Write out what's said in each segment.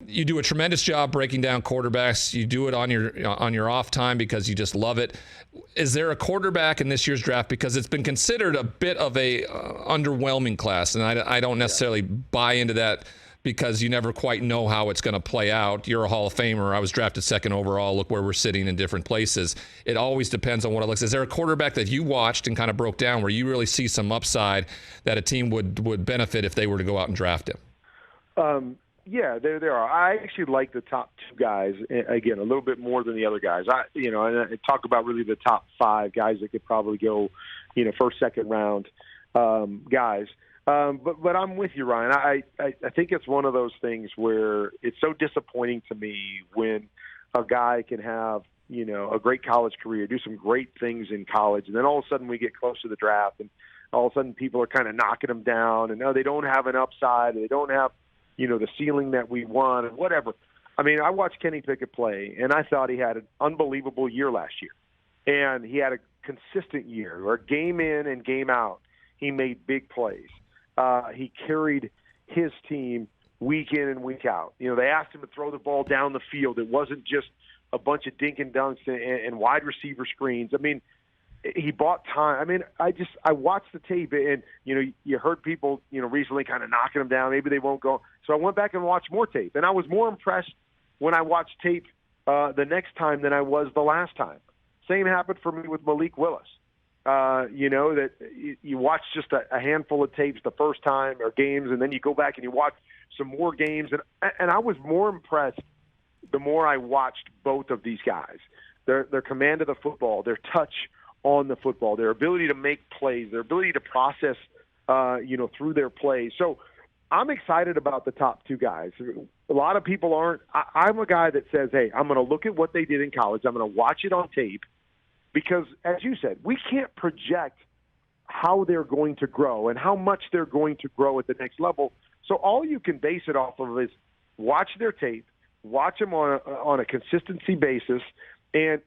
you do a tremendous job breaking down quarterbacks. You do it on your off time because you just love it. Is there a quarterback in this year's draft, because it's been considered a bit of a underwhelming class, and I don't necessarily buy into that, because you never quite know how it's going to play out. You're a Hall of Famer. I was drafted second overall. Look where we're sitting in different places. It always depends on what it looks. Is there a quarterback that you watched and kind of broke down where you really see some upside that a team would benefit if they were to go out and draft him? Yeah, there are. I actually like the top two guys, again, a little bit more than the other guys. And I talk about really the top five guys that could probably go, first, second round guys. But I'm with you, Ryan. I think it's one of those things where it's so disappointing to me when a guy can have, a great college career, do some great things in college, and then all of a sudden we get close to the draft, and all of a sudden people are kind of knocking them down, and they don't have an upside, they don't have, the ceiling that we want, and whatever. I mean, I watched Kenny Pickett play, and I thought he had an unbelievable year last year. And he had a consistent year, or game in and game out. He made big plays. He carried his team week in and week out. They asked him to throw the ball down the field. It wasn't just a bunch of dink and dunks and wide receiver screens. I mean, he bought time. I mean, I watched the tape, and, you heard people, recently kind of knocking him down. Maybe they won't go. So I went back and watched more tape, and I was more impressed when I watched tape the next time than I was the last time. Same happened for me with Malik Willis. That you watch just a handful of tapes the first time or games, and then you go back and you watch some more games. And I was more impressed the more I watched both of these guys. Their command of the football, their touch on the football, their ability to make plays, their ability to process, through their plays. So I'm excited about the top two guys. A lot of people aren't. I'm a guy that says, hey, I'm going to look at what they did in college. I'm going to watch it on tape. Because, as you said, we can't project how they're going to grow and how much they're going to grow at the next level. So all you can base it off of is watch their tape, watch them on a consistency basis, and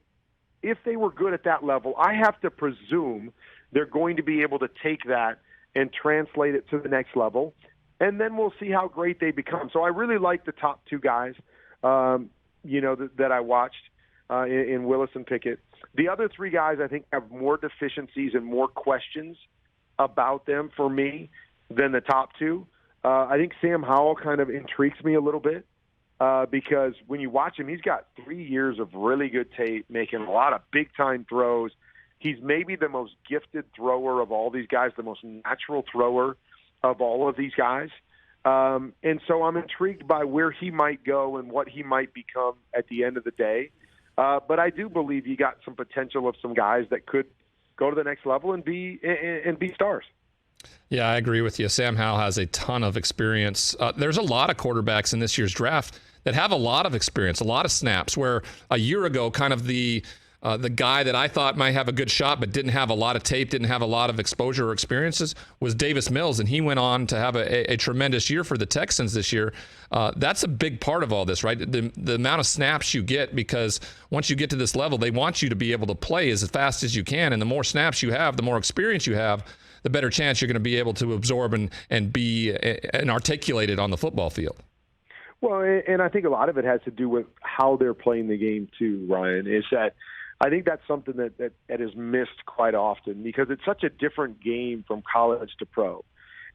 if they were good at that level, I have to presume they're going to be able to take that and translate it to the next level, and then we'll see how great they become. So I really like the top two guys, that I watched in Willis and Pickett. The other three guys, I think, have more deficiencies and more questions about them for me than the top two. I think Sam Howell kind of intrigues me a little bit because when you watch him, he's got 3 years of really good tape, making a lot of big-time throws. He's maybe the most gifted thrower of all these guys, the most natural thrower of all of these guys. And so I'm intrigued by where he might go and what he might become at the end of the day. But I do believe you got some potential of some guys that could go to the next level and be stars. Yeah, I agree with you. Sam Howell has a ton of experience. There's a lot of quarterbacks in this year's draft that have a lot of experience, a lot of snaps, where a year ago kind of the guy that I thought might have a good shot but didn't have a lot of tape, didn't have a lot of exposure or experiences was Davis Mills, and he went on to have a tremendous year for the Texans this year. That's a big part of all this, right? The amount of snaps you get, because once you get to this level, they want you to be able to play as fast as you can, and the more snaps you have, the more experience you have, the better chance you're going to be able to absorb and be and articulate it on the football field. Well, and I think a lot of it has to do with how they're playing the game too, Ryan, is that I think that's something that is missed quite often because it's such a different game from college to pro.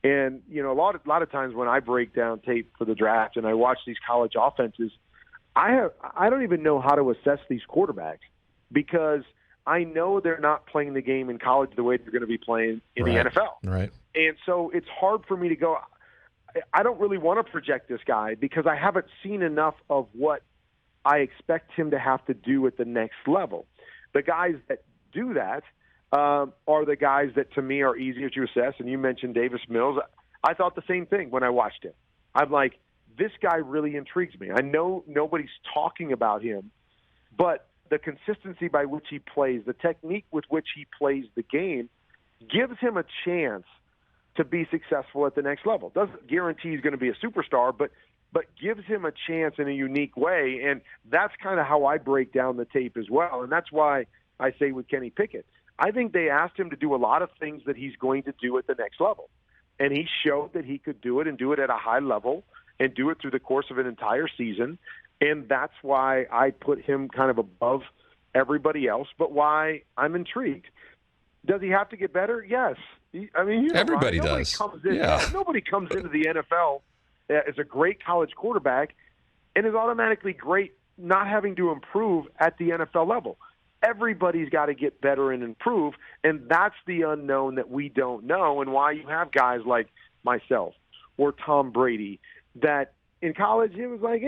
And, a lot of times when I break down tape for the draft and I watch these college offenses, I don't even know how to assess these quarterbacks because I know they're not playing the game in college the way they're going to be playing in the NFL. Right. And so it's hard for me to go, I don't really want to project this guy because I haven't seen enough of what I expect him to have to do at the next level. The guys that do that are the guys that, to me, are easier to assess. And you mentioned Davis Mills. I thought the same thing when I watched him. I'm like, this guy really intrigues me. I know nobody's talking about him, but the consistency by which he plays, the technique with which he plays the game, gives him a chance to be successful at the next level. Doesn't guarantee he's going to be a superstar, but gives him a chance in a unique way, and that's kind of how I break down the tape as well, and that's why I say with Kenny Pickett, I think they asked him to do a lot of things that he's going to do at the next level, and he showed that he could do it and do it at a high level, and do it through the course of an entire season. And that's why I put him kind of above everybody else, but why I'm intrigued. Does he have to get better? Yes. Everybody does. Nobody comes into the NFL as a great college quarterback and is automatically great not having to improve at the NFL level. Everybody's got to get better and improve, and that's the unknown that we don't know, and why you have guys like myself or Tom Brady that in college it was like,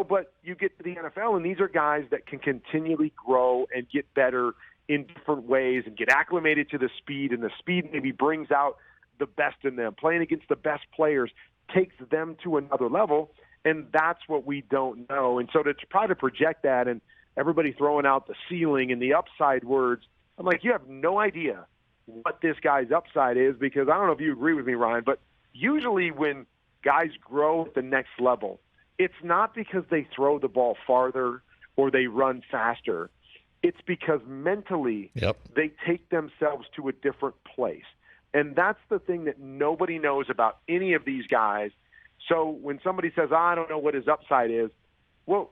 but you get to the NFL, and these are guys that can continually grow and get better in different ways and get acclimated to the speed, and the speed maybe brings out the best in them. Playing against the best players takes them to another level, and that's what we don't know. And so to try to project that and everybody throwing out the ceiling and the upside words, I'm like, you have no idea what this guy's upside is, because I don't know if you agree with me, Ryan, but usually when guys grow at the next level, it's not because they throw the ball farther or they run faster. It's because mentally they take themselves to a different place. And that's the thing that nobody knows about any of these guys. So when somebody says, I don't know what his upside is, well,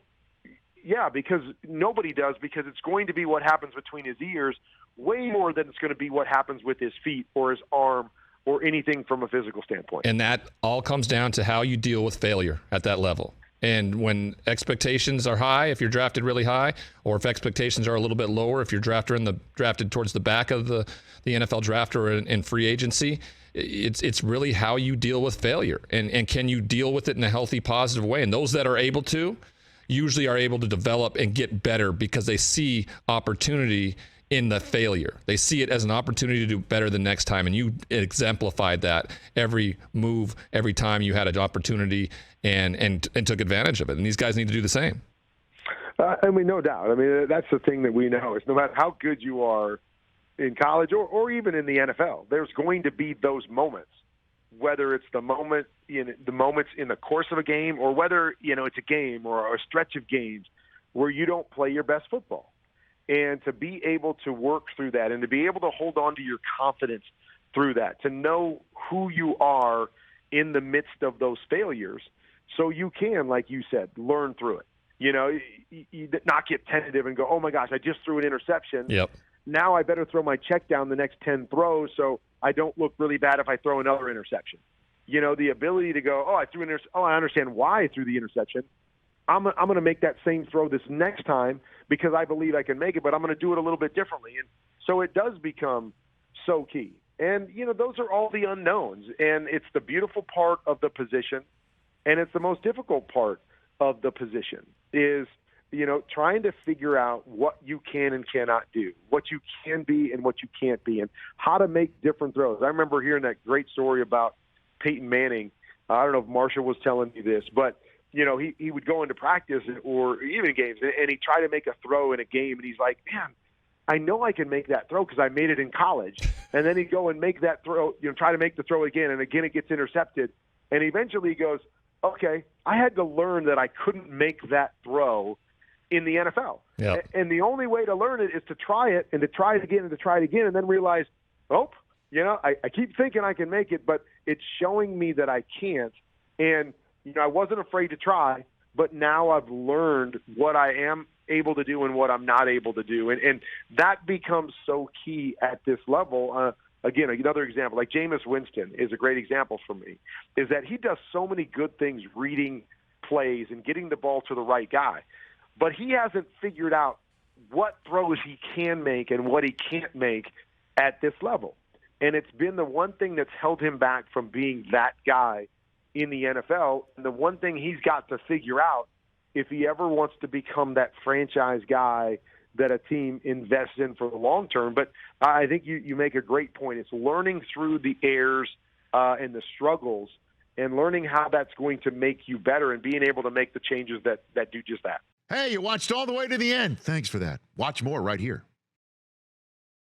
yeah, because nobody does, because it's going to be what happens between his ears way more than it's going to be what happens with his feet or his arm or anything from a physical standpoint. And that all comes down to how you deal with failure at that level. And when expectations are high, if you're drafted really high, or if expectations are a little bit lower, if you're drafted towards the back of the NFL draft or in free agency, it's really how you deal with failure. And can you deal with it in a healthy, positive way? And those that are able to usually are able to develop and get better because they see opportunity in the failure. They see it as an opportunity to do better the next time. And you exemplified that every move, every time you had an opportunity and took advantage of it. And these guys need to do the same. No doubt. That's the thing that we know is no matter how good you are in college or even in the NFL, there's going to be those moments, whether it's the moments in the course of a game or whether, it's a game or a stretch of games where you don't play your best football. And to be able to work through that and to be able to hold on to your confidence through that, to know who you are in the midst of those failures so you can, like you said, learn through it. You not get tentative and go, oh, my gosh, I just threw an interception. Yep. Now I better throw my check down the next 10 throws so I don't look really bad if I throw another interception. The ability to go, I understand why I threw the interception. I'm going to make that same throw this next time because I believe I can make it, but I'm going to do it a little bit differently. And so it does become so key. And, those are all the unknowns. And it's the beautiful part of the position, and it's the most difficult part of the position is, trying to figure out what you can and cannot do, what you can be and what you can't be, and how to make different throws. I remember hearing that great story about Peyton Manning. I don't know if Marshall was telling me this, but he would go into practice or even games, and he'd try to make a throw in a game, and he's like, man, I know I can make that throw because I made it in college. And then he'd go and make that throw, try to make the throw again, and again it gets intercepted. And eventually he goes, okay, I had to learn that I couldn't make that throw in the NFL. Yep. And the only way to learn it is to try it and to try it again and to try it again and then realize, I keep thinking I can make it, but it's showing me that I can't. And I wasn't afraid to try, but now I've learned what I am able to do and what I'm not able to do. And that becomes so key at this level. Again, another example, like Jameis Winston is a great example for me, is that he does so many good things reading plays and getting the ball to the right guy. But he hasn't figured out what throws he can make and what he can't make at this level. And it's been the one thing that's held him back from being that guy in the NFL. And the one thing he's got to figure out if he ever wants to become that franchise guy that a team invests in for the long term. But I think you make a great point. It's learning through the errors and the struggles and learning how that's going to make you better and being able to make the changes that do just that. Hey, you watched all the way to the end. Thanks for that. Watch more right here.